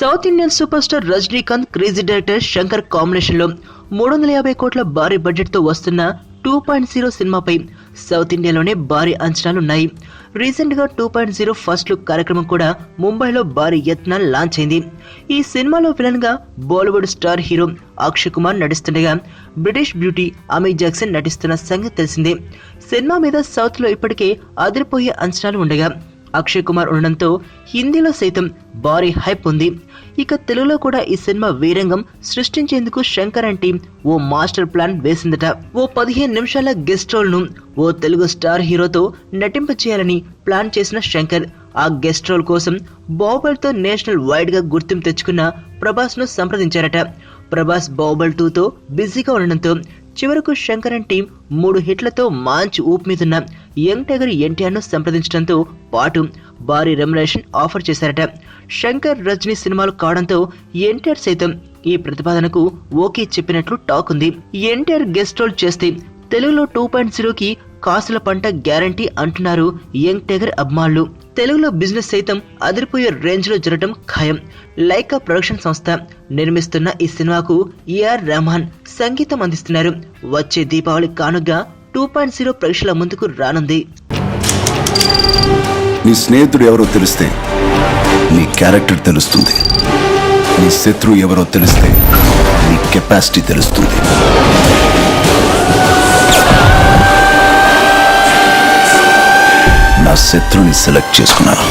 South Indian super star Rajinikanth crazy director Shankar combination లో 350 కోట్ల భారీ బడ్జెట్ తో వస్తున్న 2.0 సినిమాపై సౌత్ ఇండియాలోనే భారీ అంచనాలున్నాయి. రీసెంట్ గా 2.0 ఫస్ట్ లుక్ కార్యక్రమం కూడా ముంబైలో భారీ ఎత్తున లాంచ్ అయింది. ఈ సినిమాలో విలన్ గా బాలీవుడ్ స్టార్ హీరో అక్షయ్ కుమార్ నటిస్తుండగా బ్రిటిష్ బ్యూటీ అమీ జాక్సన్ నటిస్తున్న సంగతి తెలిసిందే. సినిమా మీద సౌత్ లో ఇప్పటికే అదిరిపోయే అంచనాలు ఉండగా అక్షయ్ కుమార్ ఉండడంతో హిందీలో సైతం భారీ హైప్ ఉంది. ఇక తెలుగులో కూడా ఈ సినిమా వీరంగం సృష్టించేందుకు శంకర్ అండ్ టీం ఓ మాస్టర్ ప్లాన్ వేసిందట. ఓ 15 నిమిషాల గెస్ట్ రోల్ ను ఓ తెలుగు స్టార్ హీరోతో నటింపచేయాలని ప్లాన్ చేసిన శంకర్ ఆ గెస్ట్ రోల్ కోసం బాహుబలితో నేషనల్ వైడ్ గా గుర్తింపు తెచ్చుకున్న ప్రభాస్ ను సంప్రదించారట. ప్రభాస్ బాహుబలి 2తో బిజీగా ఉండడంతో చివరకు శంకర్ అండ్ టీం 3 హిట్లతో మంచి ఊపు మీదున్న యంగ్ టైగర్ ఎన్టీఆర్ ను సంప్రదించడంతో పాటు భారీ రెమ్యునరేషన్ ఆఫర్ చేశారట. శంకర్ రజనీ సినిమాలు కావడంతో ఎన్టీఆర్ సైతం ఈ ప్రతిపాదనకు ఓకే చెప్పినట్లు టాక్ ఉంది. ఎన్టీఆర్ గెస్ట్ రోల్ చేస్తే తెలుగులో 2.0కి కాసుల పంట గ్యారంటీ అంటున్నారు యంగ్ టైగర్ అభిమానులు. తెలుగులో బిజినెస్ సైతం అదిరిపోయే రేంజ్ లో జరగడం ఖాయం. లైకా ప్రొడక్షన్ సంస్థ నిర్మిస్తున్న ఈ సినిమాకు ఏఆర్ రెహమాన్ సంగీతం అందిస్తున్నారు. వచ్చే దీపావళి కానుగా 2.0 ప్రేక్షకుల ముందుకు రానుంది. నీ స్నేహితుడు ఎవరో తెలిస్తే నీ క్యారెక్టర్ తెలుస్తుంది. నీ శత్రువు ఎవరో తెలిస్తే నీ కెపాసిటీ తెలుస్తుంది. నా శత్రుని సెలెక్ట్ చేసుకున్నాను.